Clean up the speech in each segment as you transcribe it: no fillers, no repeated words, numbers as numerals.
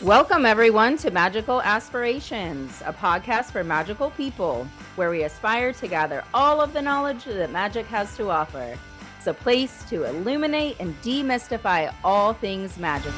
Welcome, everyone, to Magical Aspirations, a podcast for magical people where we aspire to gather all of the knowledge that magic has to offer. It's a place to illuminate and demystify all things magical.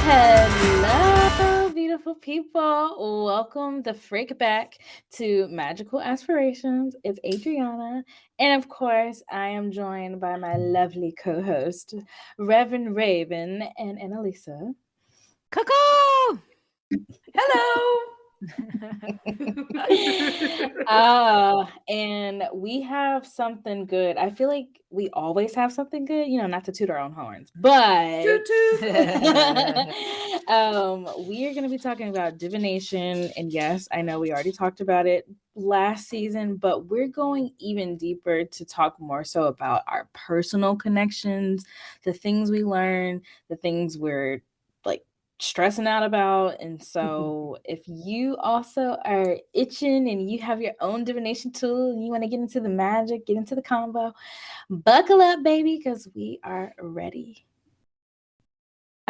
Hello, beautiful people. Welcome the freak back to Magical Aspirations. It's Adreyauna. And of course, I am joined by my lovely co-host, Reverend Raven and Annalisa. Coco! Hello! And we have something good. I feel like we always have something good, not to toot our own horns, but Toot toot. we are going to be talking about divination. And yes, I know we already talked about it last season, but we're going even deeper to talk more so about our personal connections, the things we learn, the things we're like stressing out about. And so if you also are itching and you have your own divination tool and you want to get into the magic, get into the combo, buckle up, baby, because we are ready.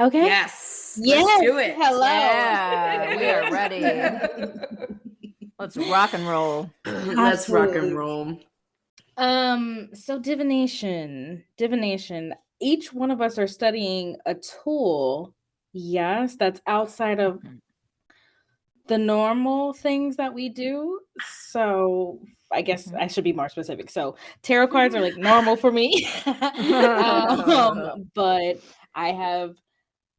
Okay. Yes. Let's do it. Hello. Yeah, we are ready. Let's rock and roll. Let's rock and roll. So divination. Each one of us are studying a tool. Yes, that's outside of the normal things that we do. So I guess I should be more specific. So tarot cards are like normal for me. But I have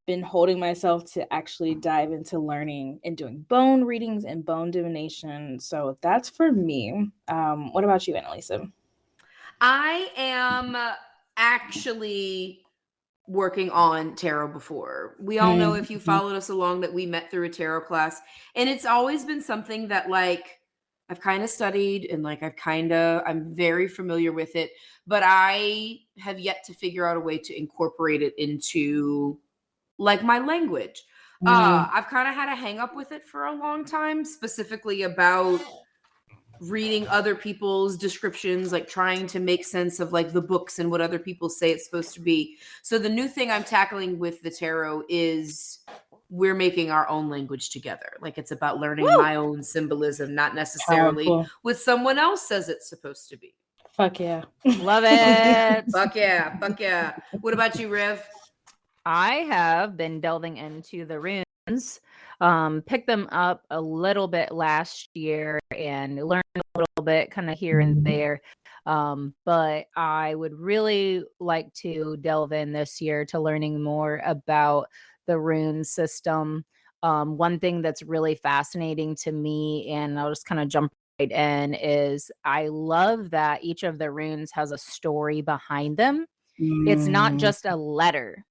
been holding myself to actually dive into learning and doing bone readings and bone divination. So that's for me. What about you, Annalisa? I am actually working on tarot before. We all know, if you followed us along, that we met through a tarot class, and it's always been something that I've kind of studied and I'm very familiar with it, but I have yet to figure out a way to incorporate it into my language. I've kind of had a hang up with it for a long time, specifically about reading other people's descriptions, trying to make sense of the books and what other people say it's supposed to be. So the new thing I'm tackling with the tarot is we're making our own language together. It's about learning my own symbolism, not necessarily what someone else says it's supposed to be. Fuck yeah. Love it. Fuck yeah. What about you, Rev? I have been delving into the runes. Picked them up a little bit last year and learned a little bit kind of here and there. But I would really like to delve in this year to learning more about the rune system. One thing that's really fascinating to me, and I'll just kind of jump right in, is I love that each of the runes has a story behind them. It's not just a letter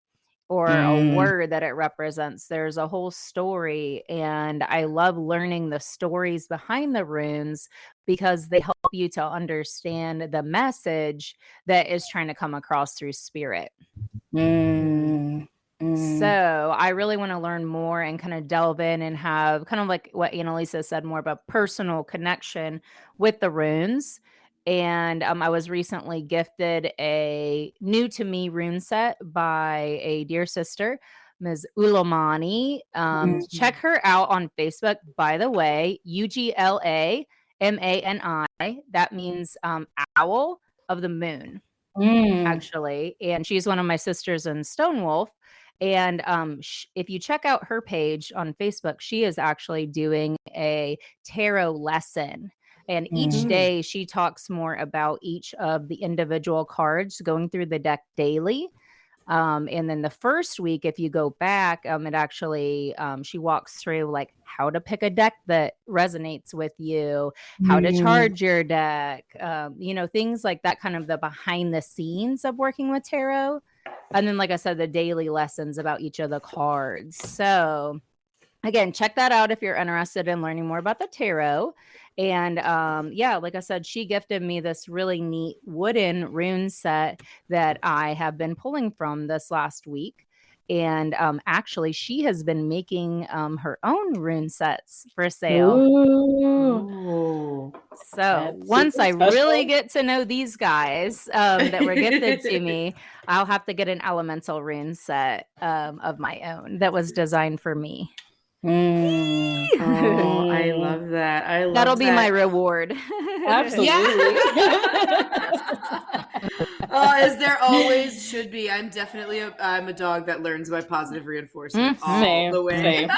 or a word that it represents. There's a whole story, and I love learning the stories behind the runes because they help you to understand the message that is trying to come across through spirit. So I really want to learn more and kind of delve in and have kind of like what Annalisa said, more about personal connection with the runes. And I was recently gifted a new to me rune set by a dear sister, Ms. Ulamani. Check her out on Facebook, by the way, UGLAMANI. That means owl of the moon, actually. And she's one of my sisters in Stonewolf. And if you check out her page on Facebook, she is actually doing a tarot lesson. And each day she talks more about each of the individual cards, going through the deck daily. And then the first week, if you go back, it actually, she walks through how to pick a deck that resonates with you, how to charge your deck, things like that, kind of the behind the scenes of working with tarot. And then, like I said, the daily lessons about each of the cards. So again, check that out if you're interested in learning more about the tarot. And like I said, she gifted me this really neat wooden rune set that I have been pulling from this last week. And actually, she has been making her own rune sets for sale. Ooh. So That's once super I really special. get to know these guys that were gifted to me, I'll have to get an elemental rune set of my own that was designed for me. Mm. Oh, I Mm. love that. I love That'll be my that. reward. Absolutely. As there always should be. I'm a dog that learns by positive reinforcement all the way. Same.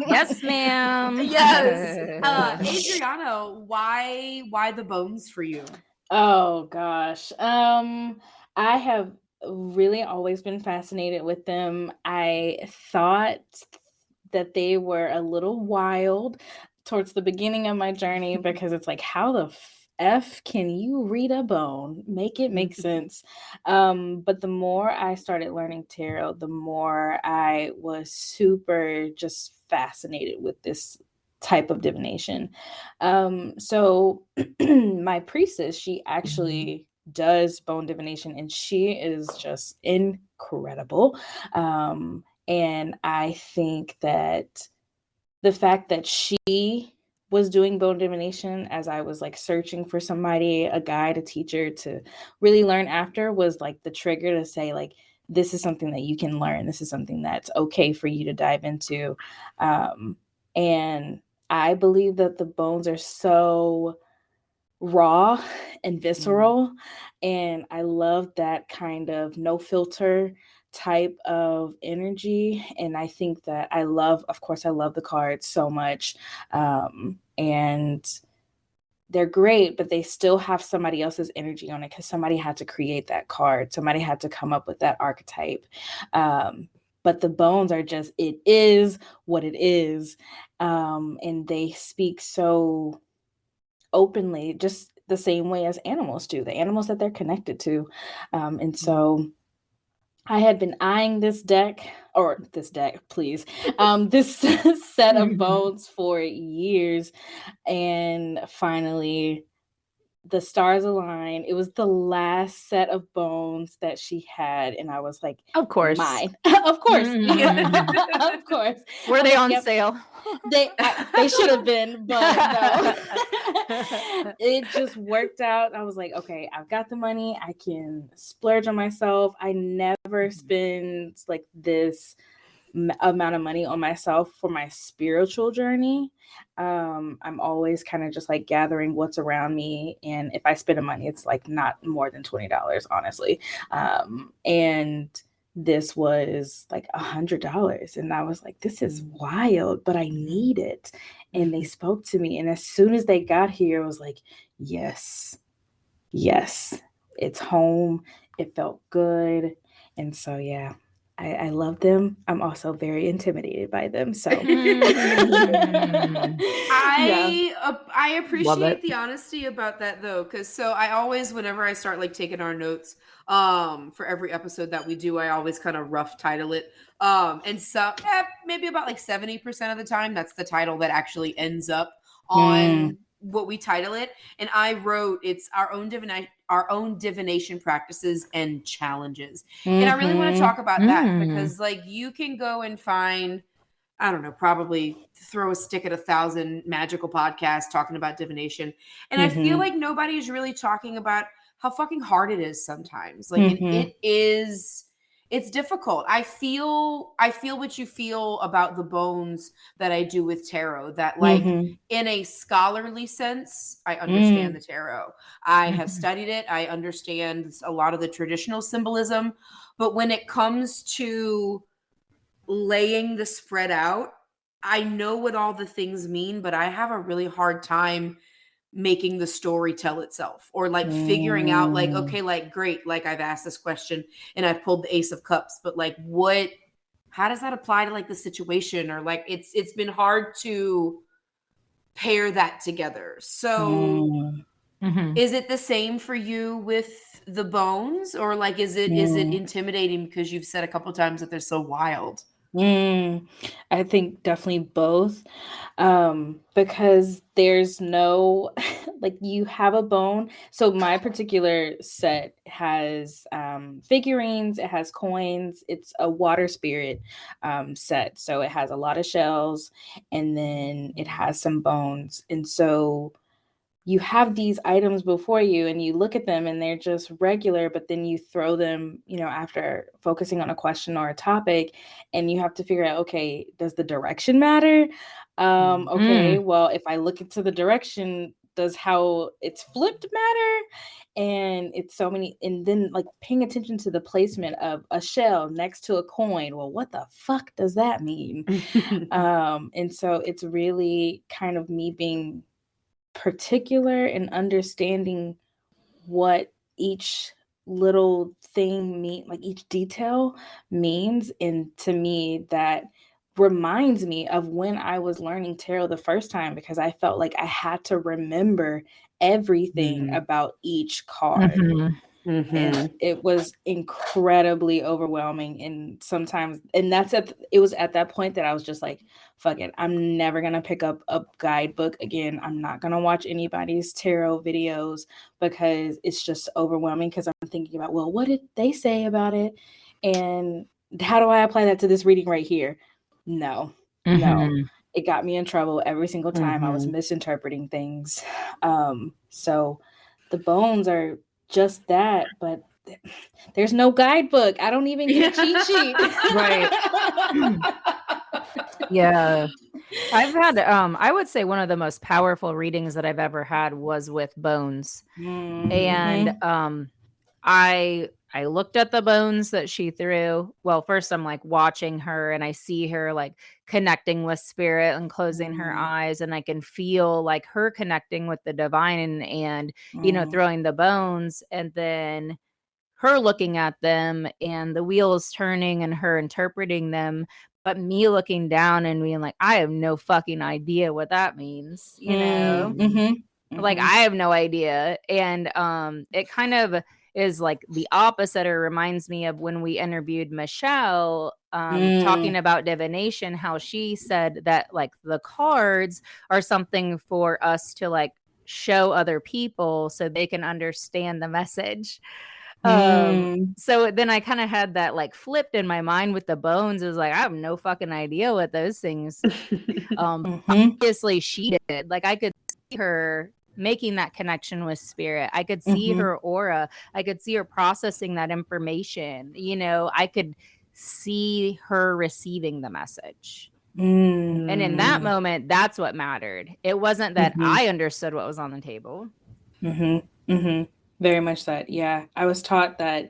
Yes, ma'am. Yes. Adreyauna, why the bones for you? Oh gosh. I have really always been fascinated with them. I thought that they were a little wild towards the beginning of my journey because it's like, how the F can you read a bone? Make it make sense. But the more I started learning tarot, the more I was super just fascinated with this type of divination. So my priestess, she actually does bone divination and she is just incredible. And I think that the fact that she was doing bone divination as I was like searching for somebody, a guide, a teacher to really learn after was like the trigger to say like, this is something that you can learn. This is something that's okay for you to dive into. And I believe that the bones are so raw and visceral. And I love that kind of no filter type of energy. And I think that of course, I love the cards so much. And they're great, but they still have somebody else's energy on it because somebody had to create that card. Somebody had to come up with that archetype. But the bones are just, it is what it is. And they speak so openly, just the same way as animals do, the animals that they're connected to. And so I had been eyeing this set of bones for years. And finally, the stars aligned. It was the last set of bones that she had. And I was like, Of course. mine. Of course. Of course. Were they on sale? They should have been, but no. It just worked out. I was like, okay, I've got the money. I can splurge on myself. I never spend like this amount of money on myself for my spiritual journey. I'm always kind of just like gathering what's around me, and if I spend the money, it's like not more than $20, honestly. And this was like $100, and I was like, this is wild, but I need it. And they spoke to me, and as soon as they got here, I was like, yes, it's home. It felt good. And so yeah, I love them. I'm also very intimidated by them. So I appreciate the honesty about that though, because so I always, whenever I start like taking our notes for every episode that we do, I always kind of rough title it. And so maybe about like 70% of the time, that's the title that actually ends up on what we title it. And I wrote, it's our own divination practices and challenges. And I really want to talk about that because like you can go and find, I don't know, probably throw a stick at 1,000 magical podcasts talking about divination. And I feel like nobody's really talking about how fucking hard it is sometimes. Like it's difficult. I feel what you feel about the bones that I do with tarot, that like in a scholarly sense, I understand the tarot. I have studied it. I understand a lot of the traditional symbolism, but when it comes to laying the spread out, I know what all the things mean, but I have a really hard time making the story tell itself, or like figuring out like, okay, like great, like I've asked this question and I've pulled the Ace of Cups, but like how does that apply to like the situation? Or like it's been hard to pair that together. So is it the same for you with the bones, or like is it intimidating because you've said a couple times that they're so wild? I think definitely both. Because there's no like you have a bone. So my particular set has figurines, it has coins, it's a water spirit set. So it has a lot of shells and then it has some bones. And so you have these items before you and you look at them and they're just regular, but then you throw them, after focusing on a question or a topic, and you have to figure out, okay, does the direction matter? Okay, well, if I look into the direction, does how it's flipped matter? And it's so many, and then like paying attention to the placement of a shell next to a coin. Well, what the fuck does that mean? And so it's really kind of me being particular and understanding what each little thing mean like each detail means, and to me that reminds me of when I was learning tarot the first time, because I felt like I had to remember everything about each card. And it was incredibly overwhelming, and sometimes, and it was at that point that I was just like, fuck it, I'm never gonna pick up a guidebook again. I'm not gonna watch anybody's tarot videos because it's just overwhelming, because I'm thinking about, well, what did they say about it, and how do I apply that to this reading right here? No. It got me in trouble every single time. I was misinterpreting things. So the bones are just that, but there's no guidebook. I don't even get a cheat sheet. Right. Yeah. I've had I would say one of the most powerful readings that I've ever had was with bones. And I looked at the bones that she threw. Well, first I'm like watching her and I see her like connecting with spirit and closing her eyes, and I can feel like her connecting with the divine and throwing the bones, and then her looking at them and the wheels turning and her interpreting them, but me looking down and being like, I have no fucking idea what that means, like I have no idea. And it kind of is like the opposite, or reminds me of when we interviewed Michelle talking about divination, how she said that like the cards are something for us to like show other people so they can understand the message. So then I kind of had that like flipped in my mind with the bones. It was like, I have no fucking idea what those things. Obviously she did. Like I could see her making that connection with spirit. I could see her aura. I could see her processing that information. I could see her receiving the message. And in that moment, that's what mattered. It wasn't that I understood what was on the table. Very much that. Yeah. I was taught that,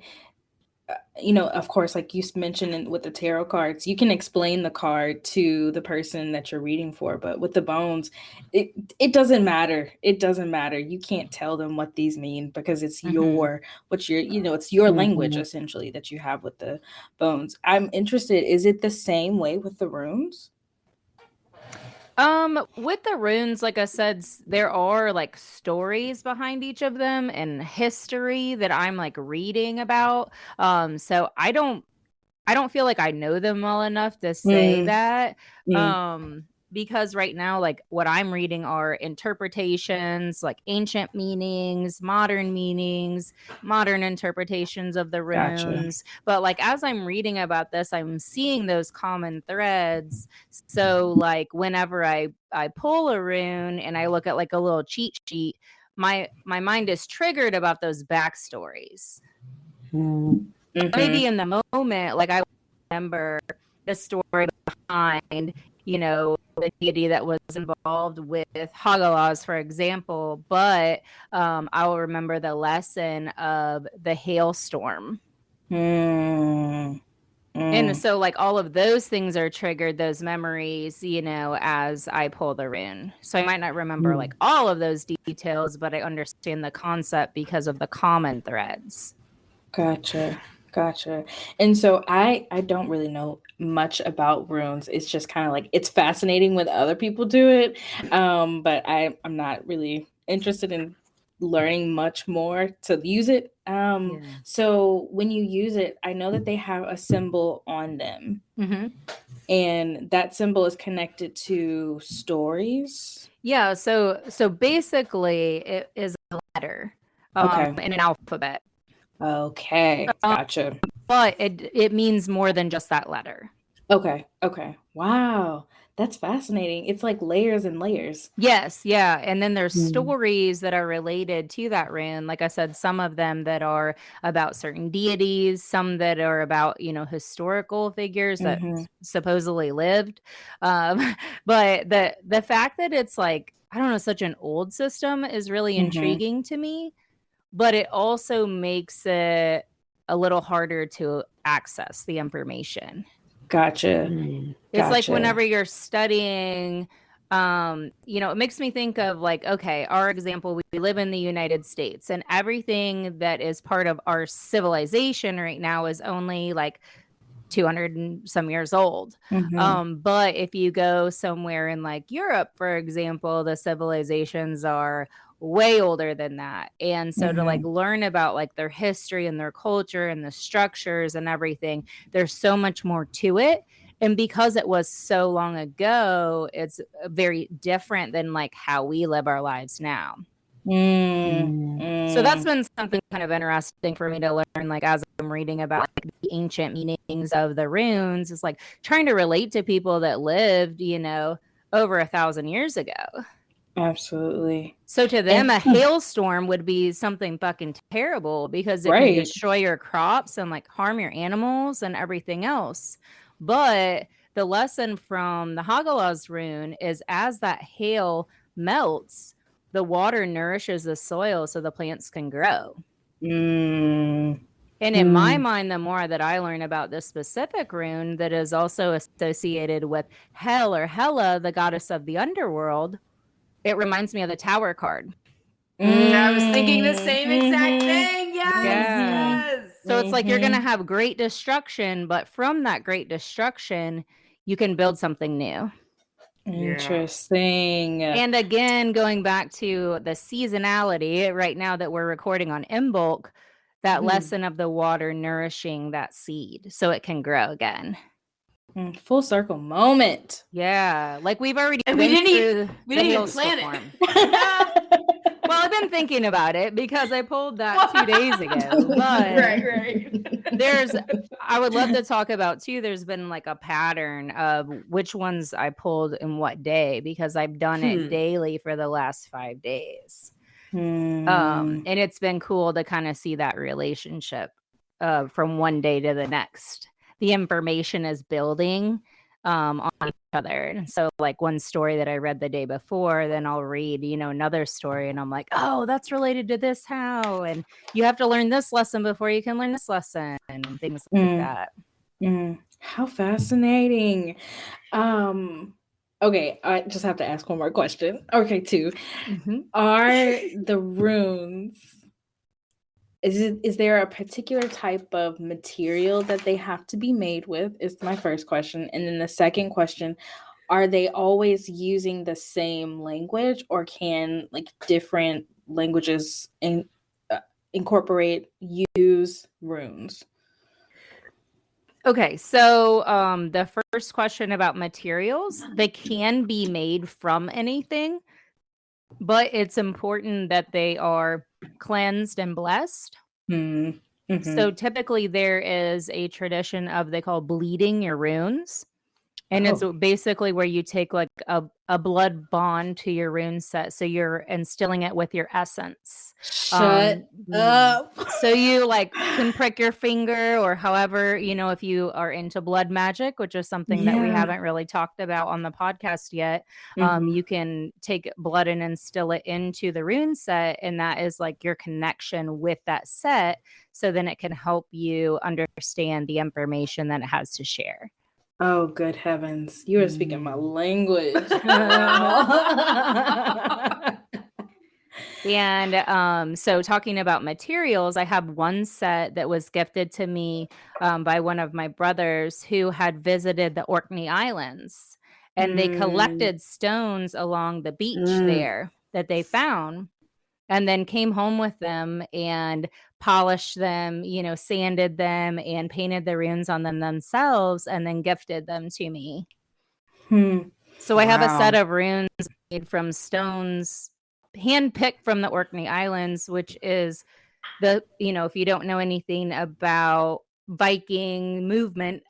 of course, like you mentioned with the tarot cards, you can explain the card to the person that you're reading for, but with the bones, it doesn't matter. It doesn't matter. You can't tell them what these mean because it's it's your language essentially that you have with the bones. I'm interested, is it the same way with the runes? With the runes, like I said, there are like stories behind each of them and history that I'm like reading about. So I don't feel like I know them well enough to say that. Because right now, like what I'm reading are interpretations, like ancient meanings, modern interpretations of the runes. Gotcha. But like as I'm reading about this, I'm seeing those common threads. So like whenever I pull a rune and I look at like a little cheat sheet, my mind is triggered about those backstories. Maybe in the moment, like I remember the story behind, the deity that was involved with Hagalas, for example, but I will remember the lesson of the hailstorm. And so like all of those things are triggered, those memories, as I pull the rune. So I might not remember like all of those details, but I understand the concept because of the common threads. Gotcha. And so I don't really know much about runes. It's just kind of like it's fascinating when other people do it. But I'm not really interested in learning much more to use it. Yeah. So when you use it, I know that they have a symbol on them, and that symbol is connected to stories. Yeah, so basically it is a letter Okay. in an alphabet. Okay. Gotcha. But it means more than just that letter. Okay. Okay. Wow. That's fascinating. It's like layers and layers. Yes, yeah. And then there's stories that are related to that rune. Like I said, some of them that are about certain deities, some that are about, historical figures that supposedly lived. But the fact that it's like, I don't know, such an old system is really intriguing to me, but it also makes it a little harder to access the information. Gotcha. It's like whenever you're studying, it makes me think of like, okay, our example, we live in the United States, and everything that is part of our civilization right now is only like 200 and some years old. But if you go somewhere in like Europe, for example, the civilizations are way older than that. And so to like learn about like their history and their culture and the structures and everything, there's so much more to it. And because it was so long ago, it's very different than like how we live our lives now. So that's been something kind of interesting for me to learn, like as I'm reading about like, the ancient meanings of the runes, is like trying to relate to people that lived, over 1,000 years ago. Absolutely. So to them, a hailstorm would be something fucking terrible because it can destroy your crops and like harm your animals and everything else. But the lesson from the Hagalaz rune is as that hail melts, the water nourishes the soil so the plants can grow. And in my mind, the more that I learn about this specific rune that is also associated with Hel or Hela, the goddess of the underworld, it reminds me of the Tower card. I was thinking the same exact thing. Yes. So it's like you're going to have great destruction, but from that great destruction, you can build something new. Interesting. And again, going back to the seasonality right now that we're recording on Imbolc, that lesson of the water nourishing that seed so it can grow again. Full circle moment. Yeah, like we've already and been we through didn't even plan it. Well, I've been thinking about it because I pulled that 2 days ago. But right. I would love to talk about too. There's been like a pattern of which ones I pulled in what day because I've done it daily for the last 5 days. And it's been cool to kind of see that relationship from one day to the next. The information is building on each other. And so like one story that I read the day before, then I'll read, another story and I'm like, oh, that's related to this how, and you have to learn this lesson before you can learn this lesson and things like that. How fascinating. Okay, I just have to ask one more question. Okay, two. Are the runes, is there a particular type of material that they have to be made with? Is my first question. And then the second question, are they always using the same language, or can like different languages incorporate use runes? Okay, so the first question about materials, they can be made from anything, but it's important that they are cleansed and blessed. So typically there is a tradition of they call bleeding your runes. And it's basically where you take like a blood bond to your rune set. So you're instilling it with your essence. Shut up. So you like can prick your finger or however, if you are into blood magic, which is something that we haven't really talked about on the podcast yet. You can take blood and instill it into the rune set. And that is like your connection with that set. So then it can help you understand the information that it has to share. Oh, good heavens. You are speaking my language. And so talking about materials, I have one set that was gifted to me by one of my brothers who had visited the Orkney Islands. And they collected stones along the beach there that they found. and then came home with them and polished them, sanded them and painted the runes on them themselves and then gifted them to me. So I have a set of runes made from stones, handpicked from the Orkney Islands, which is if you don't know anything about Viking movement,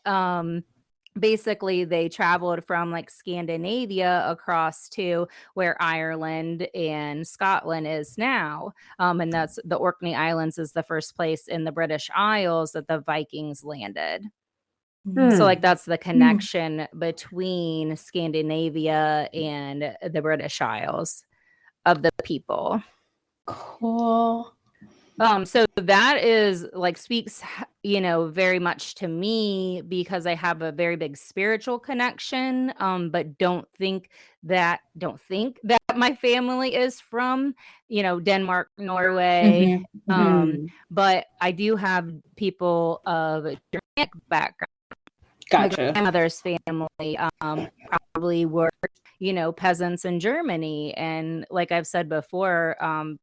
basically they traveled from like Scandinavia across to where Ireland and Scotland is now. And that's the Orkney Islands is the first place in the British Isles that the Vikings landed. So like that's the connection between Scandinavia and the British Isles of the people. Cool. So that is like speaks, very much to me because I have a very big spiritual connection. But don't think that my family is from, Denmark, Norway. But I do have people of Germanic background. Gotcha. My grandmother's family probably were, peasants in Germany. And like I've said before,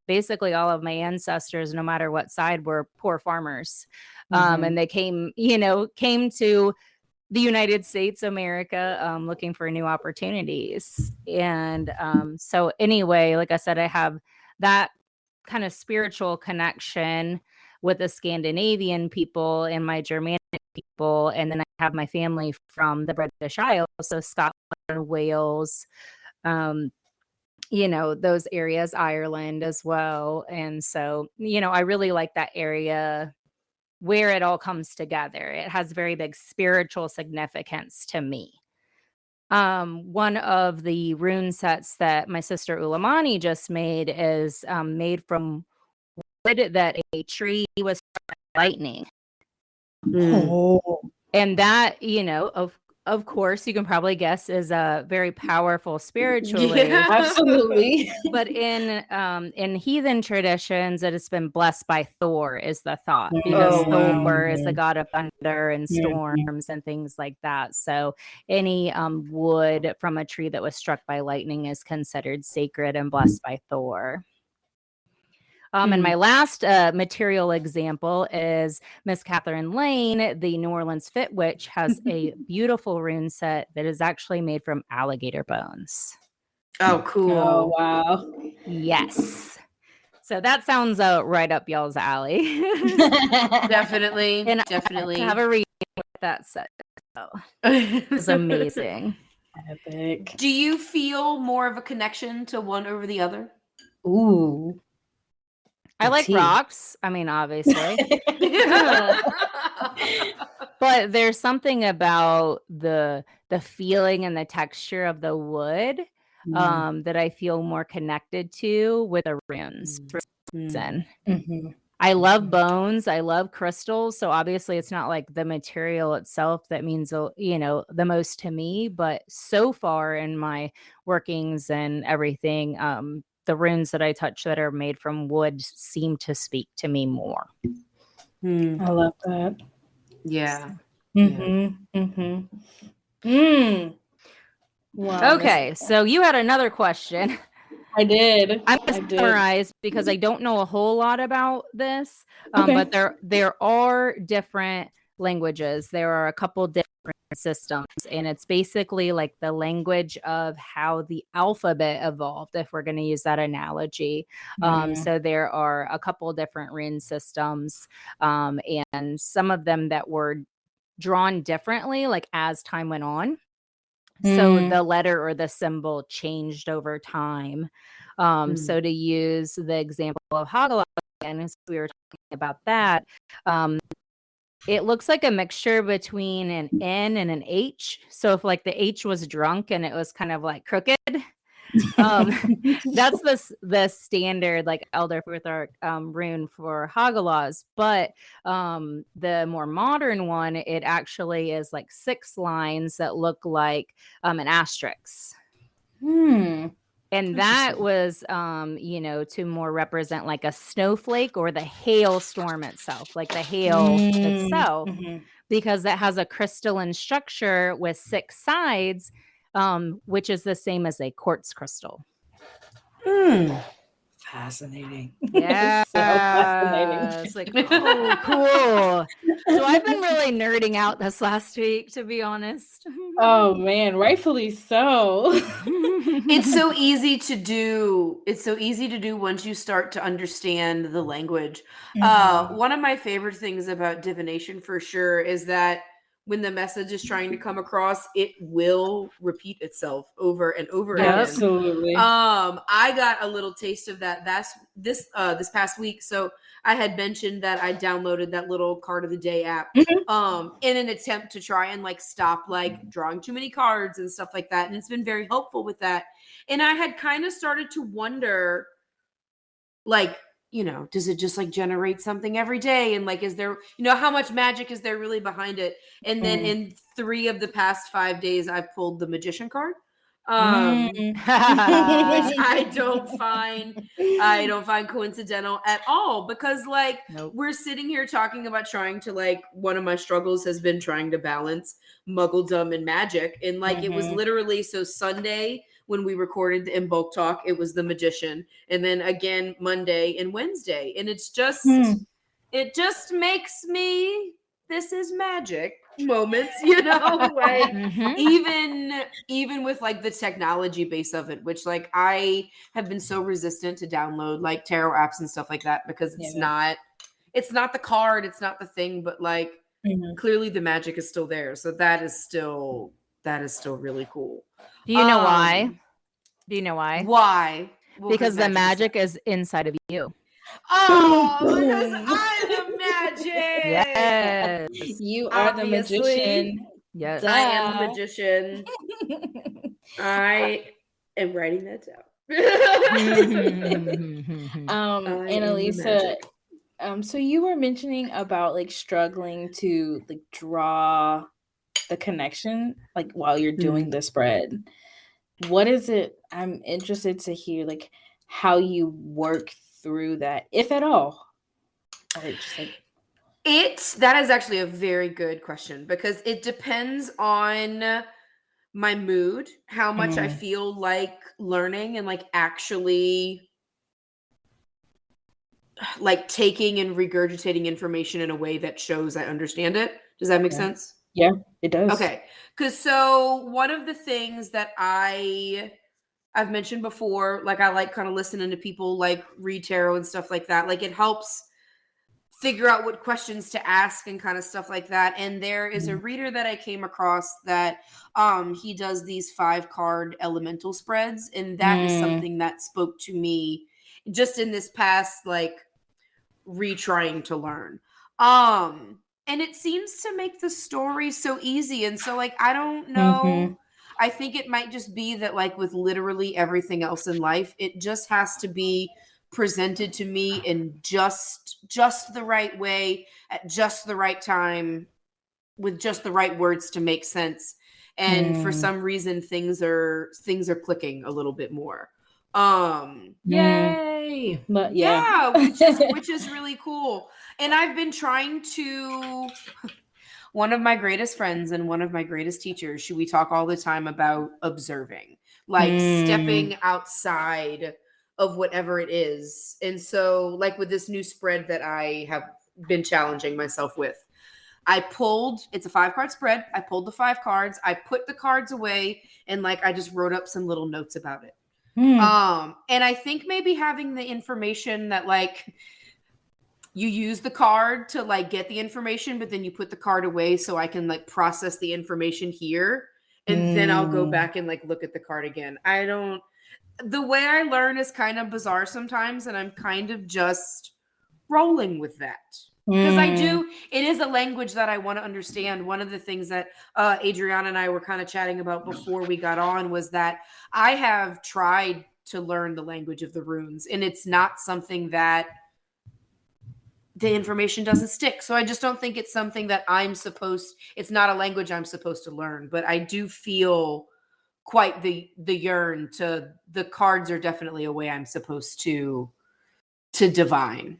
basically all of my ancestors, no matter what side, were poor farmers. And they came to the United States, America, looking for new opportunities. And so anyway, like I said, I have that kind of spiritual connection with the Scandinavian people and my Germanic people. And then I have my family from the British Isles, so Scotland, Wales, those areas, Ireland as well. And so, I really like that area where it all comes together. It has very big spiritual significance to me. One of the rune sets that my sister Ulamani just made is made from wood that a tree was struck by lightning. And that, of course, you can probably guess is a very powerful spiritually. Yeah. Absolutely. But in heathen traditions, it has been blessed by Thor, is the thought, because Thor is the god of thunder and storms and things like that. So any wood from a tree that was struck by lightning is considered sacred and blessed by Thor. And my last material example is Miss Catherine Lane, the New Orleans Fit Witch, has a beautiful rune set that is actually made from alligator bones. Oh, cool. Oh, wow. Yes. So that sounds right up y'all's alley. Definitely. And definitely. I have a reading with that set. So it's amazing. Epic. Do you feel more of a connection to one over the other? Ooh. I like rocks. I mean, obviously. But there's something about the feeling and the texture of the wood that I feel more connected to with the runes. I love bones. I love crystals. So obviously it's not like the material itself that means, the most to me. But so far in my workings and everything, the runes that I touch that are made from wood seem to speak to me more. I love that. Yeah. Wow. Okay, so you had another question. I did. I'm going to summarize because I don't know a whole lot about this, but there are different languages. There are a couple different systems, and it's basically like the language of how the alphabet evolved, if we're going to use that analogy. So there are a couple different rune systems, and some of them that were drawn differently, like as time went on. So the letter or the symbol changed over time. So to use the example of Hagalaz, and as we were talking about that, it looks like a mixture between an N and an H. So if like the H was drunk and it was kind of like crooked, that's the standard like Elder Futhark rune for Hagalaz. But the more modern one, it actually is like 6 lines that look like an asterisk. And that was, to more represent like a snowflake or the hailstorm itself, like the hail itself, because it has a crystalline structure with 6 sides, which is the same as a quartz crystal. fascinating. Yeah. So fascinating. It's like, oh, cool. So I've been really nerding out this last week, to be honest. Oh man, rightfully so. It's so easy to do. It's so easy to do once you start to understand the language. One of my favorite things about divination for sure is that when the message is trying to come across, it will repeat itself over and over Yep. again. Absolutely. I got a little taste of that this past week. So I had mentioned that I downloaded that little card of the day app in an attempt to try and like stop like drawing too many cards and stuff like that. And it's been very helpful with that. And I had kind of started to wonder, like, you know, does it just like generate something every day? And like, is there, you know, how much magic is there really behind it? And then in 3 of the past 5 days, I've pulled the magician card. Which I don't find coincidental at all, because like Nope. we're sitting here talking about trying to, like, one of my struggles has been trying to balance muggledom and magic, and like it was literally, so Sunday when we recorded the In Bulk Talk, it was the magician, and then again Monday and Wednesday, and it's just it just makes me, this is magic moments, you know, like even with like the technology base of it, which like I have been so resistant to download like tarot apps and stuff like that, because it's not the card, it's not the thing, but like clearly the magic is still there. So that is still really cool. Do you know why? Do you know why? Why? Well, because the magic is inside of you. Oh, because I'm the magic. Yes. You are the magician. Yes. I am the magician. I am writing that down. Annalisa, so you were mentioning about like struggling to like draw the connection like while you're doing the spread. What is it? I'm interested to hear like how you work through that, if at all. Or just like that is actually a very good question, because it depends on my mood, how much I feel like learning and like actually like taking and regurgitating information in a way that shows I understand it. Does that make sense? Yeah, it does. Okay. Because so one of the things that I've mentioned before, like I like kind of listening to people like read tarot and stuff like that. Like it helps figure out what questions to ask and kind of stuff like that. And there is a reader that I came across that he does these 5-card elemental spreads, and that is something that spoke to me just in this past like retrying to learn. And it seems to make the story so easy. And so like I don't know. I think it might just be that like with literally everything else in life, it just has to be presented to me in just the right way at just the right time with just the right words to make sense. And for some reason things are clicking a little bit more. Yay. But yeah, which is really cool. And I've been trying to, one of my greatest friends and one of my greatest teachers, we talk all the time about observing, like stepping outside of whatever it is. And so like with this new spread that I have been challenging myself with, it's a 5-card spread. I pulled the 5 cards. I put the cards away, and like I just wrote up some little notes about it. And I think maybe having the information that like you use the card to like get the information, but then you put the card away so I can like process the information here, and then I'll go back and like look at the card again. The way I learn is kind of bizarre sometimes, and I'm kind of just rolling with that. Because it is a language that I want to understand. One of the things that Adreyauna and I were kind of chatting about before we got on was that I have tried to learn the language of the runes, and it's not something that the information doesn't stick. So I just don't think it's something that it's not a language I'm supposed to learn, but I do feel quite the yearn to, the cards are definitely a way I'm supposed to divine.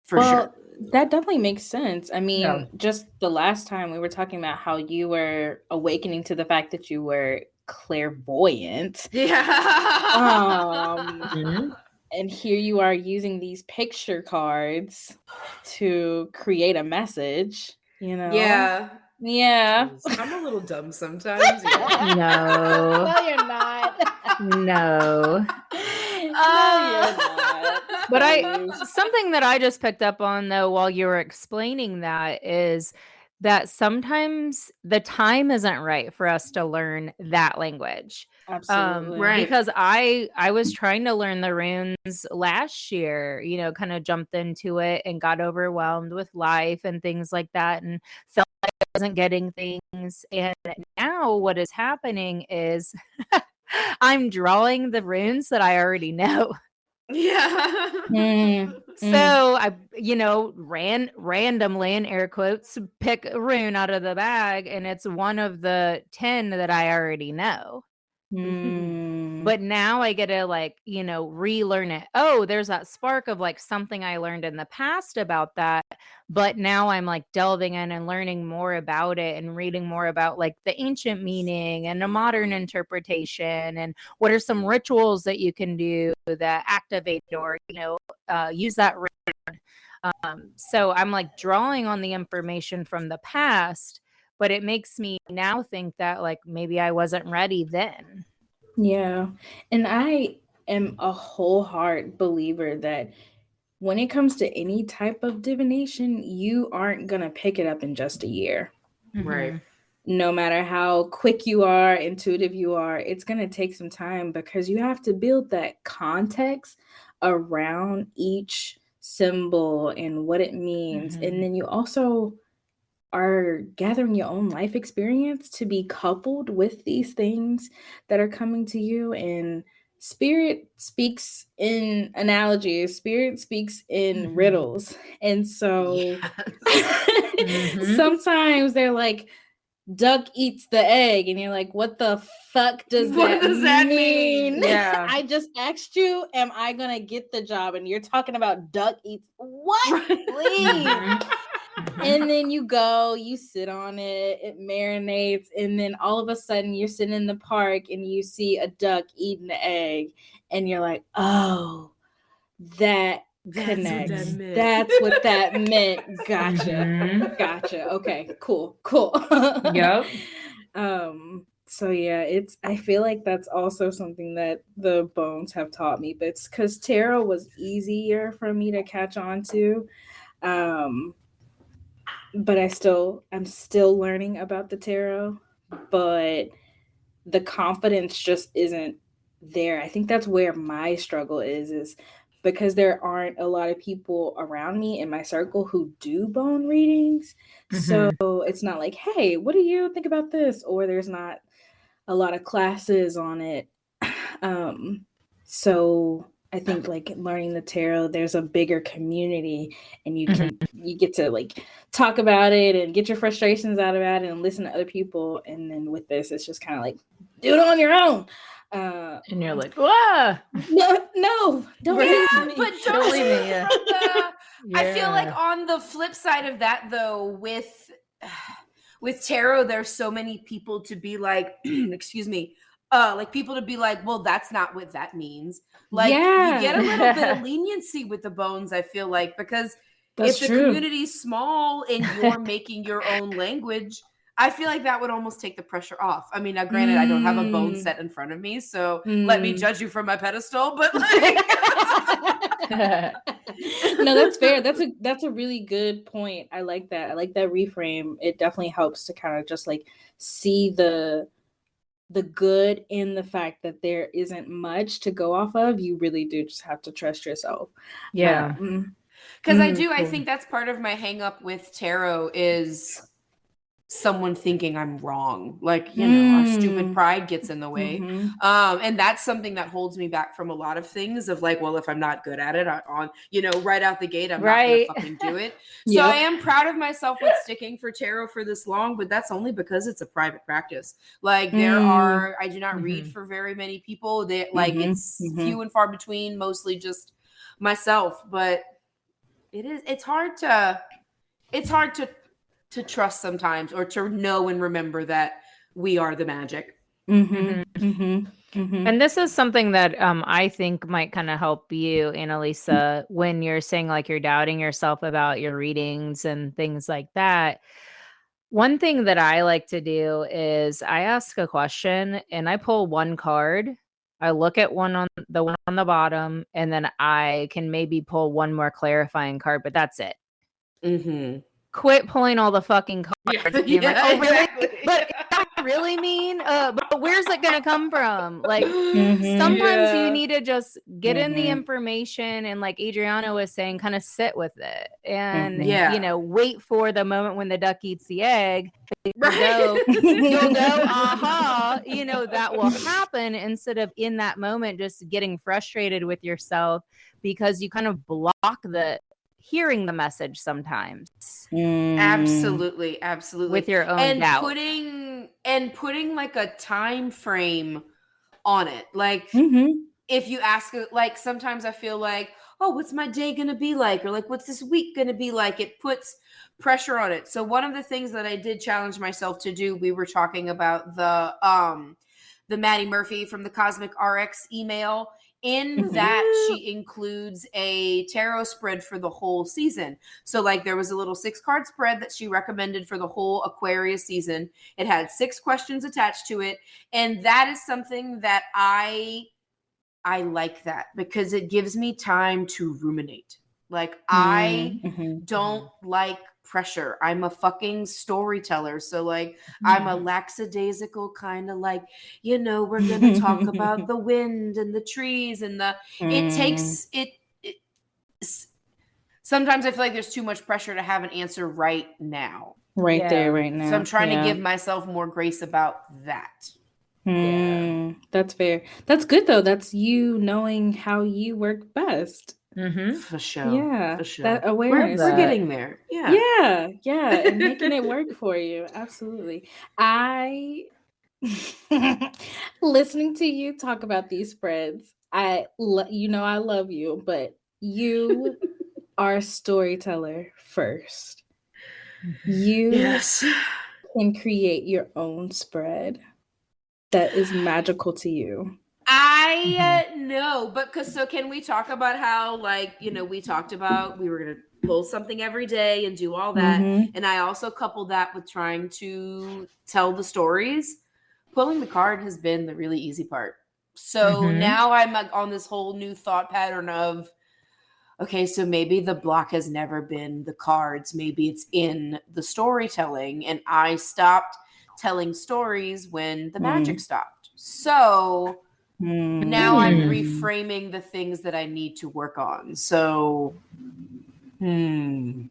For sure. That definitely makes sense. I mean, just the last time we were talking about how you were awakening to the fact that you were clairvoyant. Yeah. And here you are using these picture cards to create a message, you know? Yeah. Yeah. Jeez, I'm a little dumb sometimes. Yeah. No. No, you're not. No. No, you're not. But Please. something that I just picked up on though while you were explaining that is that sometimes the time isn't right for us to learn that language. Absolutely. Right. Because I was trying to learn the runes last year, you know, kind of jumped into it and got overwhelmed with life and things like that and felt like I wasn't getting things. And now what is happening is I'm drawing the runes that I already know. Yeah. So I, you know, randomly in air quotes, pick a rune out of the bag, and it's one of the 10 that I already know. But now I get to like, you know, relearn it. Oh, there's that spark of like something I learned in the past about that. But now I'm like delving in and learning more about it and reading more about like the ancient meaning and a modern interpretation and what are some rituals that you can do that activate or, you know, use that rune. So I'm like drawing on the information from the past, but it makes me now think that like maybe I wasn't ready then. Yeah. And I am a whole heart believer that when it comes to any type of divination, you aren't going to pick it up in just a year. Right. No matter how quick you are, intuitive you are, it's going to take some time because you have to build that context around each symbol and what it means. And then you also are gathering your own life experience to be coupled with these things that are coming to you. And spirit speaks in analogies, spirit speaks in riddles. And so sometimes they're like, duck eats the egg, and you're like, what the fuck does What does that mean? Yeah. I just asked you, am I gonna get the job? And you're talking about duck eats what? Please. And then you go, you sit on it, it marinates, and then all of a sudden you're sitting in the park and you see a duck eating the egg, and you're like, oh, that connects. That's what that meant. Gotcha. Gotcha. Okay, cool. Yep. So yeah, I feel like that's also something that the bones have taught me, but it's because tarot was easier for me to catch on to. But I'm still learning about the tarot, but the confidence just isn't there. I think that's where my struggle is because there aren't a lot of people around me in my circle who do bone readings. So it's not like, hey, what do you think about this? Or there's not a lot of classes on it. So I think like learning the tarot, there's a bigger community and you get to like talk about it and get your frustrations out about it and listen to other people. And then with this, it's just kind of like, do it on your own. And you're like, whoa. No, don't leave me. But Don't leave me. yeah. I feel like on the flip side of that though, with tarot, there's so many people to be like, excuse me, like people to be like, well, that's not what that means. Like you get a little bit of leniency with the bones, I feel like, because if the community's small and you're making your own language, I feel like that would almost take the pressure off. I mean, now granted, I don't have a bone set in front of me, so let me judge you from my pedestal, but like no, that's fair. That's a really good point. I like that. I like that reframe. It definitely helps to kind of just like see the good in the fact that there isn't much to go off of. You really do just have to trust yourself. Yeah. Because I think that's part of my hang up with tarot is someone thinking I'm wrong. Like, you know, our stupid pride gets in the way. And that's something that holds me back from a lot of things of like, well, if I'm not good at it right out the gate, I'm not going to fucking do it. So I am proud of myself with sticking for tarot for this long, but that's only because it's a private practice. Like I do not read for very many people that like it's few and far between, mostly just myself, but it's hard to trust sometimes or to know and remember that we are the magic. And this is something that I think might kind of help you, Annalisa, when you're saying like you're doubting yourself about your readings and things like that. One thing that I like to do is I ask a question and I pull one card. I look at one on the bottom, and then I can maybe pull one more clarifying card, but that's it. Quit pulling all the fucking cards. And being like, oh, really? Exactly. But I really mean, but where's it gonna come from? Like, sometimes you need to just get in the information, and like Adreyauna was saying, kind of sit with it, and you know, wait for the moment when the duck eats the egg. You'll go, aha, you know, that will happen, instead of in that moment just getting frustrated with yourself because you kind of block the hearing the message sometimes. Absolutely With your own doubt. Putting like a time frame on it. Like if you ask, like sometimes I feel like, oh, what's my day gonna be like, or like what's this week gonna be like? It puts pressure on it. So one of the things that I did challenge myself to do, we were talking about the Maddie Murphy from the Cosmic RX email. In that, she includes a tarot spread for the whole season. So like there was a little 6-card spread that she recommended for the whole Aquarius season. It had 6 questions attached to it. And that is something that I like, that because it gives me time to ruminate. Like I don't like pressure. I'm a fucking storyteller. So like I'm a lackadaisical kind of like, you know, we're going to talk about the wind and the trees and it takes it. Sometimes I feel like there's too much pressure to have an answer right now. There, right now. So I'm trying to give myself more grace about that. That's fair. That's good though. That's you knowing how you work best. For sure. Yeah. For sure. That awareness. We're getting there. Yeah. And making it work for you. Absolutely. Listening to you talk about these spreads, you know I love you, but you are a storyteller first. You can create your own spread that is magical to you. I know, but so can we talk about how, like, you know, we talked about we were going to pull something every day and do all that. And I also coupled that with trying to tell the stories. Pulling the card has been the really easy part. So now I'm like on this whole new thought pattern of, okay, so maybe the block has never been the cards. Maybe it's in the storytelling. And I stopped telling stories when the magic stopped. So now I'm reframing the things that I need to work on. So, yes.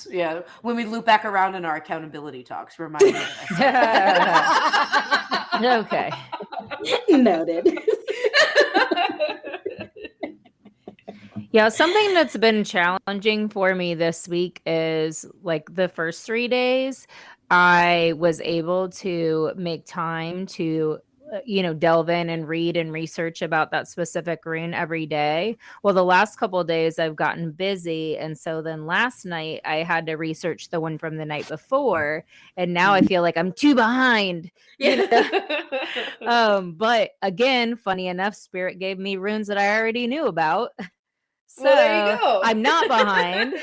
Yeah. When we loop back around in our accountability talks, remind me that. Okay. Noted. Yeah, something that's been challenging for me this week is like the first 3 days, I was able to make time to, you know, delve in and read and research about that specific rune every day. Well, the last couple of days I've gotten busy. And so then last night I had to research the one from the night before. And now I feel like I'm too behind. You know? But again, funny enough, Spirit gave me runes that I already knew about. So well, there you go. I'm not behind.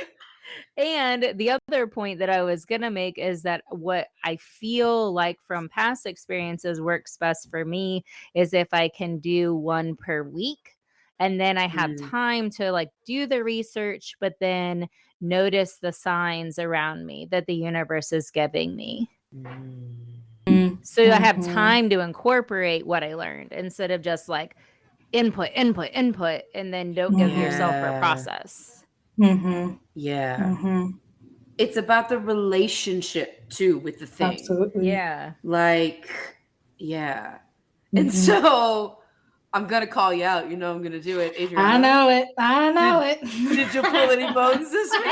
And the other point that I was going to make is that what I feel like from past experiences works best for me is if I can do one per week. And then I have time to like do the research, but then notice the signs around me that the universe is giving me. So I have time to incorporate what I learned instead of just like input, and then don't give yourself a process. It's about the relationship too with the thing. Absolutely. Yeah. Like, yeah. And so I'm going to call you out. You know I'm going to do it. Adriana. I know it. Did you pull any bones this week?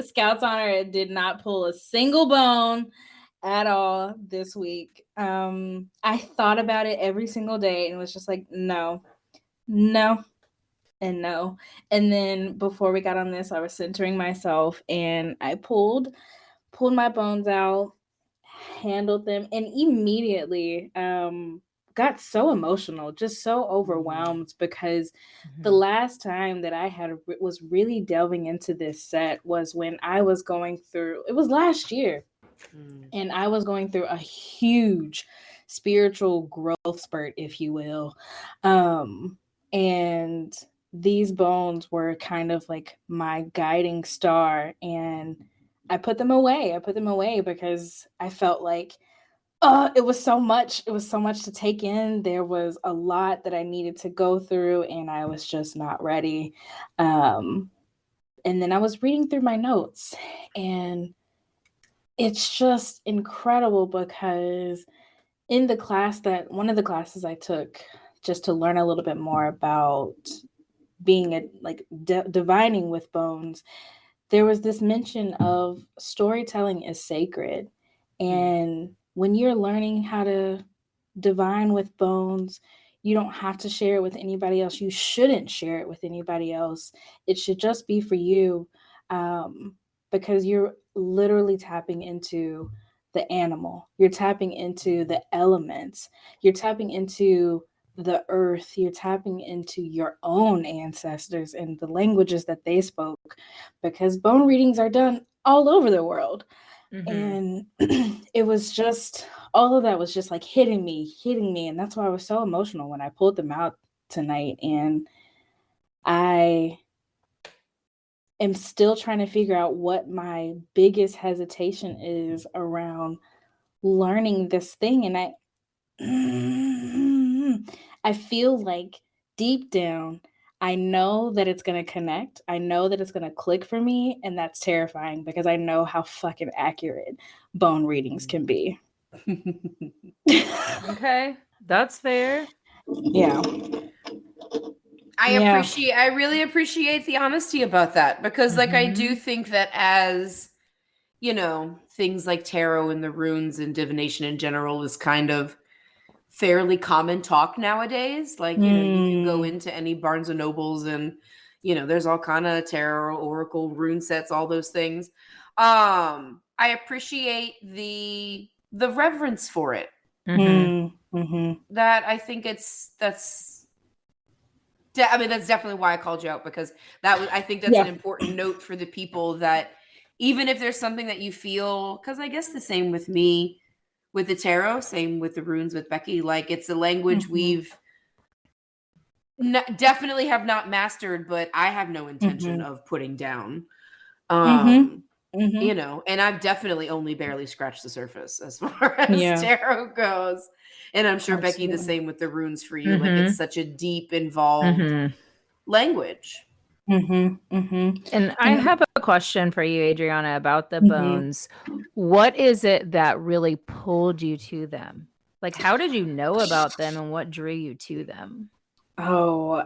Scout's Honor, did not pull a single bone at all this week. I thought about it every single day and was just like, no. And then before we got on this, I was centering myself and I pulled pulled my bones out, handled them, and immediately got so emotional, just so overwhelmed, because the last time that I was really delving into this set was when I was going through, it was last year, and I was going through a huge spiritual growth spurt, if you will. And these bones were kind of like my guiding star, and I put them away. I put them away because I felt like, it was so much. It was so much to take in. There was a lot that I needed to go through, and I was just not ready. Um, and then I was reading through my notes, and it's just incredible because in the class that one of the classes I took just to learn a little bit more about being divining with bones, there was this mention of storytelling is sacred. And when you're learning how to divine with bones, you don't have to share it with anybody else. You shouldn't share it with anybody else. It should just be for you, because you're literally tapping into the animal. You're tapping into the elements. You're tapping into the earth. You're tapping into your own ancestors and the languages that they spoke, because bone readings are done all over the world. And it was just, all of that was just like hitting me. And that's why I was so emotional when I pulled them out tonight. And I am still trying to figure out what my biggest hesitation is around learning this thing. And I feel like deep down, I know that it's going to connect. I know that it's going to click for me. And that's terrifying because I know how fucking accurate bone readings can be. Okay, that's fair. Yeah. I really appreciate the honesty about that, because like I do think that, as you know, things like tarot and the runes and divination in general is kind of fairly common talk nowadays. Like, you know, you can go into any Barnes and Nobles and, you know, there's all kind of tarot, oracle, rune sets, all those things. I appreciate the reverence for it. That I think that's definitely why I called you out, because I think that's an important note for the people, that even if there's something that you feel, because I guess the same with me with the tarot, same with the runes with Becky, like it's a language we've definitely have not mastered, but I have no intention of putting down. You know, and I've definitely only barely scratched the surface as far as tarot goes. And I'm sure, Becky, the same with the runes for you. Like, it's such a deep, involved language. And I have a question for you, Adreyauna, about the bones. What is it that really pulled you to them? Like, how did you know about them and what drew you to them? Oh,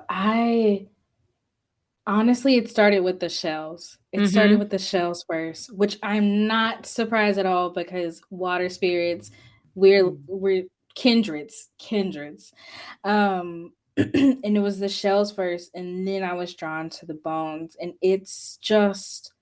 honestly, it started with the shells. It started with the shells first, which I'm not surprised at all, because water spirits, we're kindreds. And it was the shells first, and then I was drawn to the bones. And it's just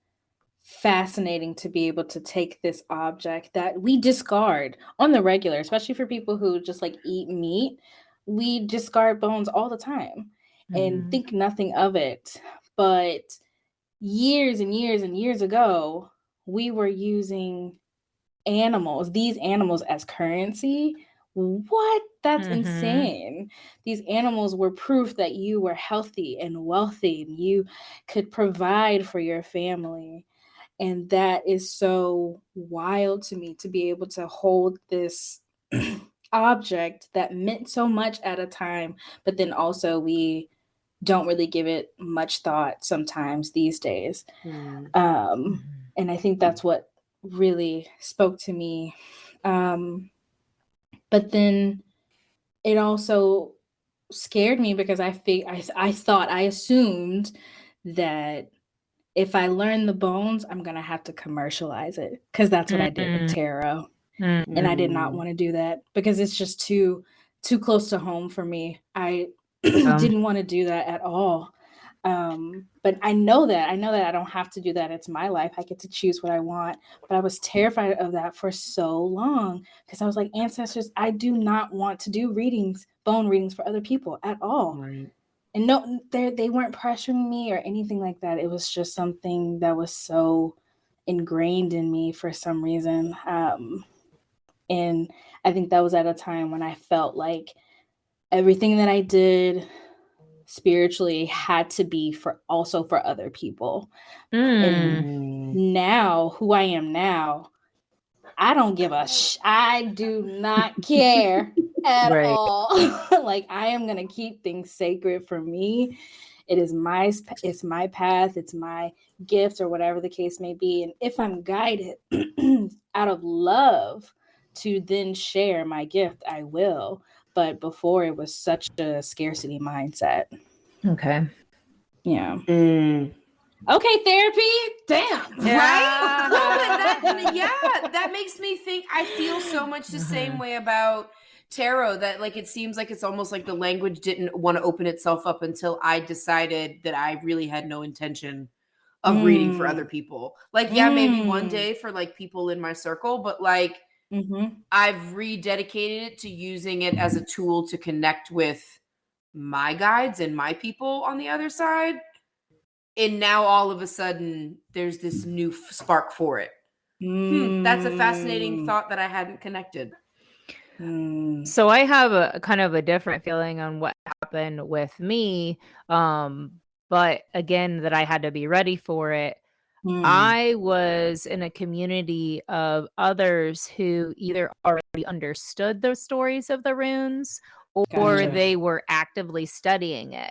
fascinating to be able to take this object that we discard on the regular, especially for people who just like eat meat. We discard bones all the time and think nothing of it. But years and years and years ago, we were using these animals as currency. What? That's insane. These animals were proof that you were healthy and wealthy and you could provide for your family. And that is so wild to me, to be able to hold this object that meant so much at a time, but then also we don't really give it much thought sometimes these days. And I think that's what really spoke to me. But then it also scared me, because I assumed that if I learn the bones, I'm going to have to commercialize it, because that's what I did with tarot. And I did not want to do that, because it's just too close to home for me. I didn't want to do that at all. But I know that I don't have to do that. It's my life. I get to choose what I want. But I was terrified of that for so long because I was like, ancestors, I do not want to do bone readings for other people at all. Right. And no, they weren't pressuring me or anything like that. It was just something that was so ingrained in me for some reason. And I think that was at a time when I felt like everything that I did spiritually had to be for other people. And now, who I am now, I don't give I do not care at Right. all. Like, I am going to keep things sacred for me. It's my path, it's my gift, or whatever the case may be. And if I'm guided out of love to then share my gift, I will. But before, it was such a scarcity mindset. Okay. Yeah. Okay, therapy. Damn. Right? Well, but that makes me think. I feel so much the same way about tarot, that like it seems like it's almost like the language didn't want to open itself up until I decided that I really had no intention of reading for other people. Like, yeah, maybe one day for like people in my circle, but like I've rededicated it to using it as a tool to connect with my guides and my people on the other side. And now all of a sudden there's this new spark for it. That's a fascinating thought that I hadn't connected. So I have a kind of a different feeling on what happened with me. But again, that I had to be ready for it. I was in a community of others who either already understood the stories of the runes or Gotcha. they were actively studying it.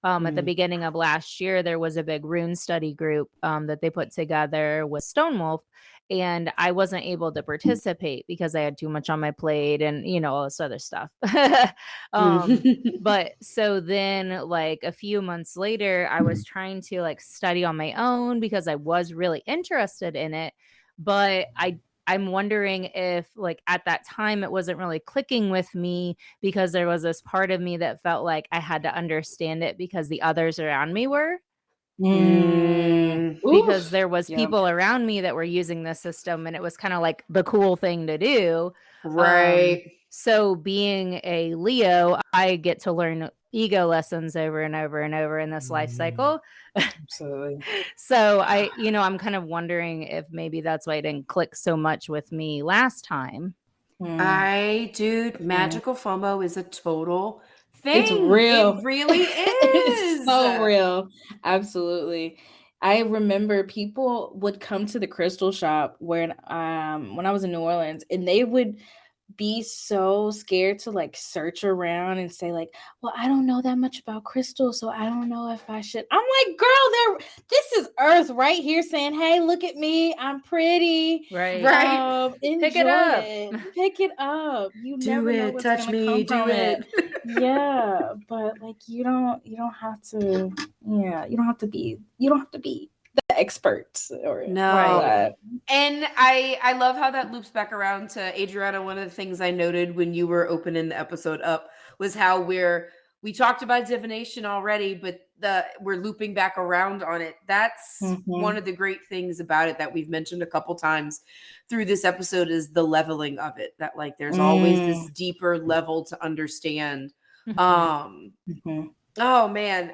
At the beginning of last year, there was a big rune study group that they put together with Stonewolf, and I wasn't able to participate because I had too much on my plate and, you know, all this other stuff. But so then, like a few months later, I was trying to like study on my own because I was really interested in it, but I'm wondering if like at that time it wasn't really clicking with me because there was this part of me that felt like I had to understand it because the others around me were. Because there was people around me that were using the system and it was kind of like the cool thing to do. Right. So being a Leo, I get to learn ego lessons over and over and over in this life cycle. Absolutely. So I'm kind of wondering if maybe that's why it didn't click so much with me last time. Dude, magical FOMO is a total thing. It's real. It really is. It's so real. Absolutely. I remember people would come to the crystal shop when I was in New Orleans, and they would be so scared to like search around and say like, well, I don't know that much about crystals, so I don't know if I should. I'm like, girl, this is Earth right here saying, hey, look at me, I'm pretty. Right. Enjoy Pick it up. Pick it up. You Do never know it. what's Touch gonna me. come from Do it. Yeah, but like you don't have to. Yeah, you don't have to be the expert or No. all that. And I love how that loops back around to Adriana. One of the things I noted when you were opening the episode up was how we talked about divination already, but we're looping back around on it. That's one of the great things about it that we've mentioned a couple times through this episode is the leveling of it. That like there's always this deeper level to understand. Oh man,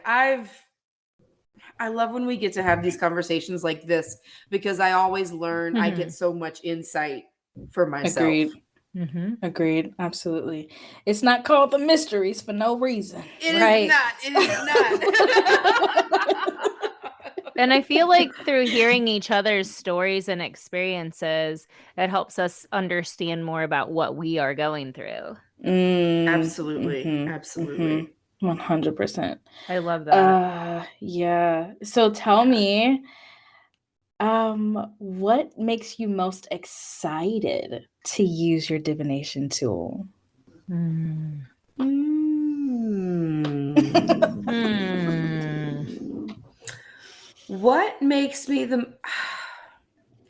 I love when we get to have these conversations like this because I always learn. I get so much insight for myself. Agreed. Absolutely. It's not called the mysteries for no reason. It is not. It is not. And I feel like through hearing each other's stories and experiences, it helps us understand more about what we are going through. Absolutely. Absolutely. 100%. I love that. Yeah. So tell me, what makes you most excited to use your divination tool? What makes me the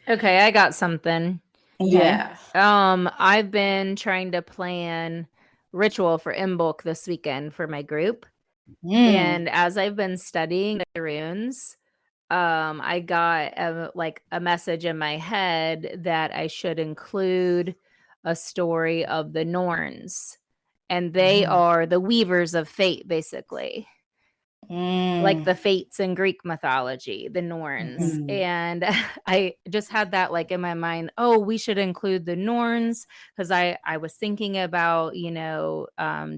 Okay, I got something. Yeah. I've been trying to plan ritual for Imbolc this weekend for my group. And as I've been studying the runes, I got a message in my head that I should include a story of the Norns, and they are the weavers of fate, basically. Like the fates in Greek mythology, the Norns. And I just had that like in my mind, oh, we should include the Norns, because I was thinking about,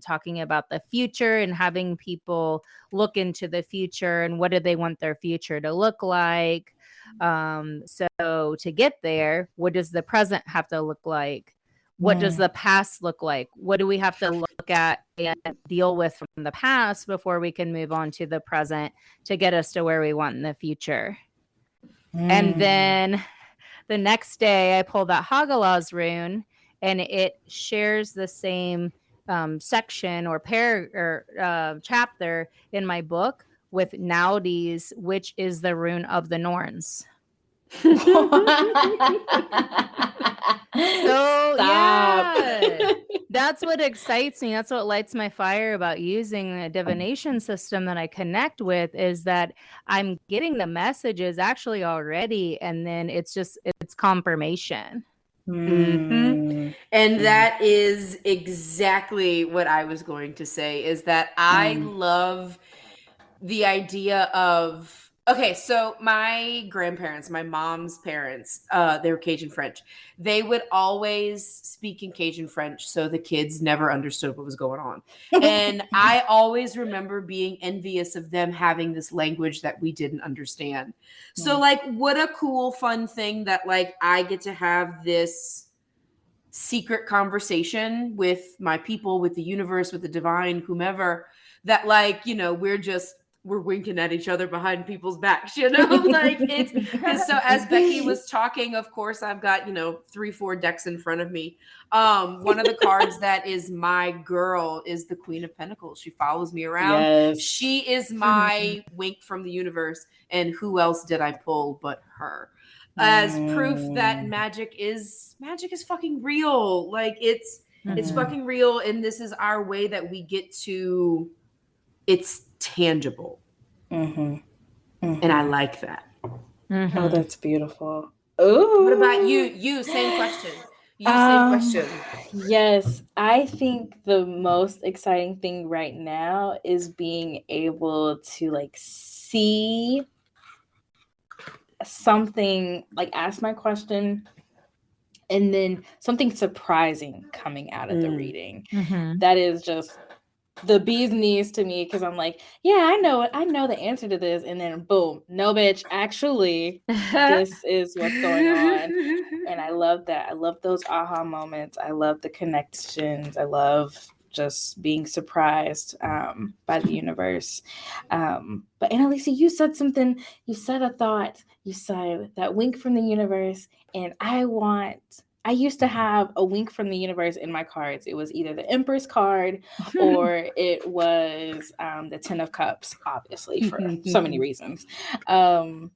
talking about the future and having people look into the future and what do they want their future to look like. So to get there, what does the present have to look like? What does the past look like? What do we have to look at and deal with from the past before we can move on to the present to get us to where we want in the future? And then the next day I pulled that Hagalaz rune, and it shares the same section or chapter in my book with Naudis, which is the rune of the Norns. So yeah, that's what excites me. That's what lights my fire about using a divination system that I connect with, is that I'm getting the messages actually already, and then it's confirmation. And that is exactly what I was going to say, is that I love the idea of, okay, so my grandparents, my mom's parents, they were Cajun French. They would always speak in Cajun French, so the kids never understood what was going on. And I always remember being envious of them having this language that we didn't understand. So like, what a cool, fun thing that like I get to have this secret conversation with my people, with the universe, with the divine, whomever, that like, we're winking at each other behind people's backs, like it's because, so as Becky was talking, of course, I've got, 3-4 decks in front of me. One of the cards that is my girl is the Queen of Pentacles. She follows me around. Yes. She is my wink from the universe. And who else did I pull but her? As proof that magic is fucking real. Like it's fucking real. And this is our way that we get to, it's tangible. And I like that. Oh, that's beautiful. Ooh. What about you? Same question. Same question. Yes, I think the most exciting thing right now is being able to like see something, like ask my question, and then something surprising coming out of the reading. That is just the bee's knees to me, because I'm like, yeah, I know the answer to this, and then boom, no bitch, actually this is what's going on. And I love that. I love those aha moments. I love the connections. I love just being surprised by the universe. But Annalisa, you said something, you said a thought, you said that wink from the universe, and I used to have a wink from the universe in my cards. It was either the Empress card or it was the Ten of Cups, obviously, for so many reasons. And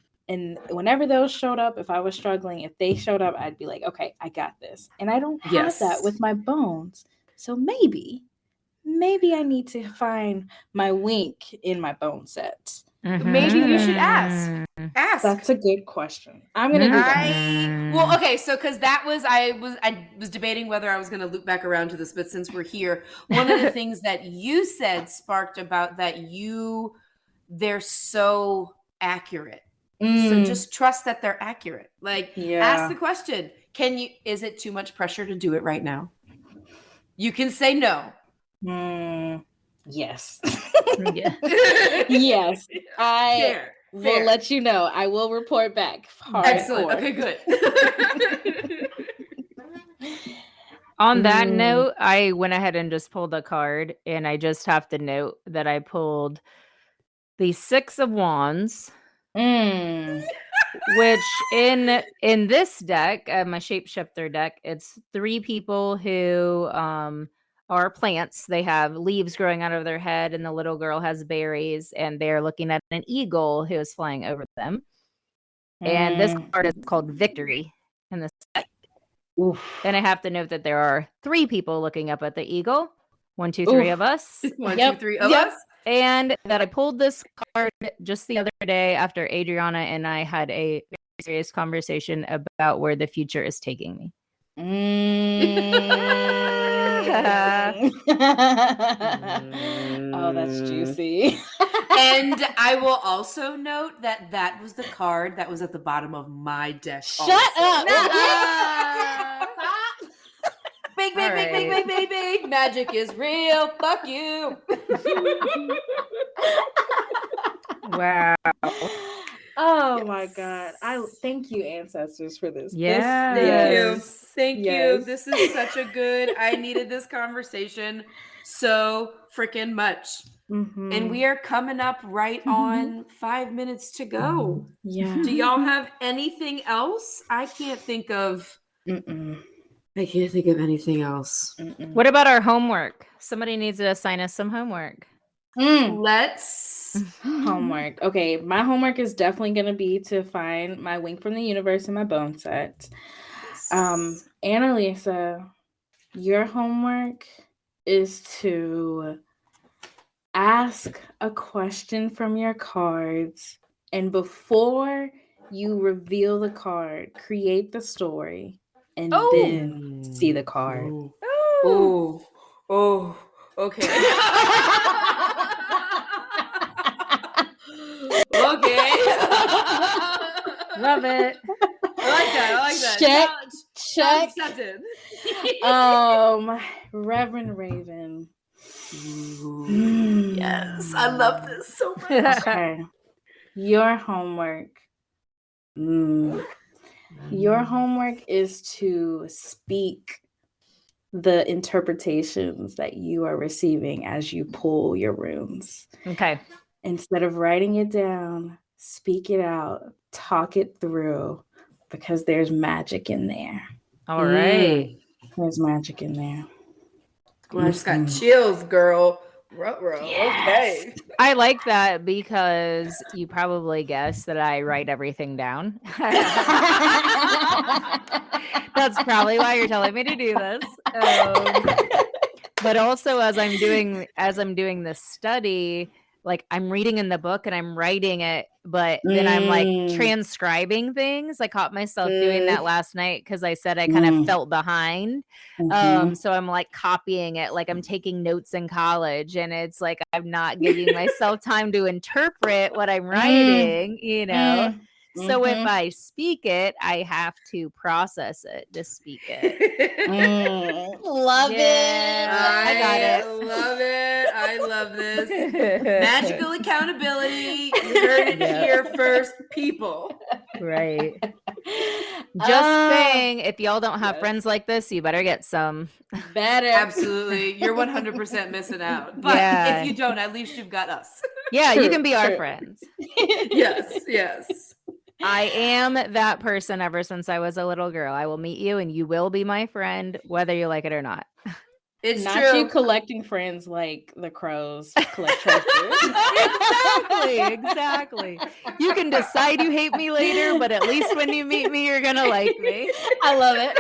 whenever those showed up, if I was struggling, if they showed up, I'd be like, okay, I got this. And I don't have that with my bones. So maybe I need to find my wink in my bone set. Maybe you should ask. That's a good question. I'm gonna do that. Well, okay, so because I was debating whether I was going to loop back around to this, but since we're here, one of the things that you said sparked about that they're so accurate. So just trust that they're accurate. Like, ask the question: is it too much pressure to do it right now? You can say no. Yes. Yes. Fair. Will let you know. I will report back. Excellent. Okay, good. On that note, I went ahead and just pulled a card, and I just have to note that I pulled the Six of Wands, which in this deck, my Shapeshifter deck, it's 3 people who are plants. They have leaves growing out of their head, and the little girl has berries, and they're looking at an eagle who is flying over them. And this card is called Victory in this deck. And I have to note that there are 3 people looking up at the eagle. 1, 2, 3 of us. 1, 2, 3 of us. And that I pulled this card just the other day after Adriana and I had a very serious conversation about where the future is taking me. Oh, that's juicy. And I will also note that that was the card that was at the bottom of my deck. Shut also. Nuh-uh. Big, big, big, big, big, big, big. Magic is real. Fuck you. Wow. Oh my God. I thank you, ancestors, for this. Yes. Thank you. Yes. This is such a good, I needed this conversation so freaking much. Mhm. And we are coming up right on 5 minutes to go. Yeah. Do y'all have anything else? I can't think of anything else. What about our homework? Somebody needs to assign us some homework. Let's Homework. Okay, my homework is definitely going to be to find my Wink from the Universe and my bone set. Annalisa, your homework is to ask a question from your cards, and before you reveal the card, create the story and then see the card. Okay. Okay. Love it. I like that. Check. Accepted. Reverend Raven. Yes, I love this so much. Okay. Your homework. Your homework is to speak the interpretations that you are receiving as you pull your runes. Okay. Instead of writing it down, speak it out, talk it through, because there's magic in there. All right. There's magic in there. Well, I just got chills, girl. Okay. I like that because you probably guessed that I write everything down. That's probably why you're telling me to do this. But also as I'm doing this study, like I'm reading in the book and I'm writing it, but then I'm like transcribing things. I caught myself doing that last night because I said I kind of felt behind. So I'm like copying it, like I'm taking notes in college, and it's like I'm not giving myself time to interpret what I'm writing, you know. So if I speak it, I have to process it to speak it. Love it. I got it. Love it. I love this. Magical accountability. You heard it here first, people. Right. Just saying, if y'all don't have friends like this, you better get some. Better. Absolutely. You're 100% missing out. But if you don't, at least you've got us. Yeah, you can be our friends. Yes. I am that person ever since I was a little girl. I will meet you and you will be my friend, whether you like it or not. It's not true. You collecting friends like the crows collect treasures. Exactly. You can decide you hate me later, but at least when you meet me, you're gonna like me. I love it.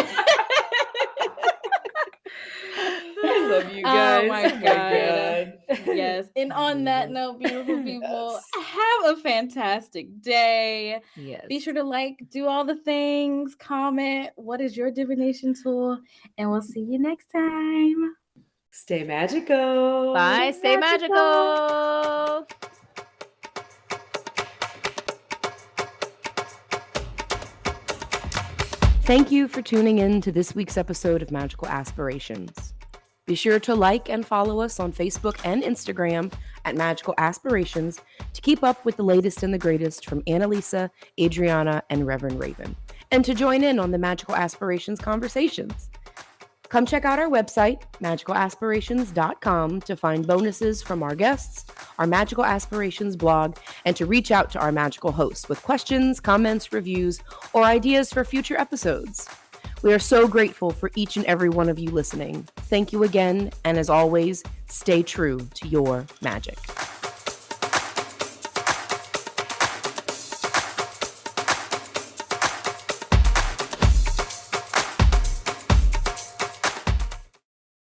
I love you guys. Oh my God. Yes. And on that note, beautiful people, have a fantastic day. Yes. Be sure to do all the things, comment. What is your divination tool? And we'll see you next time. Stay magical. Bye. Stay magical. Thank you for tuning in to this week's episode of Magical Aspirations. Be sure to like and follow us on Facebook and Instagram at Magical Aspirations to keep up with the latest and the greatest from Annalisa, Adreyauna, and Reverend Raven, and to join in on the Magical Aspirations conversations. Come check out our website, magicalaspirations.com, to find bonuses from our guests, our Magical Aspirations blog, and to reach out to our magical hosts with questions, comments, reviews, or ideas for future episodes. We are so grateful for each and every one of you listening. Thank you again, and as always, stay true to your magic.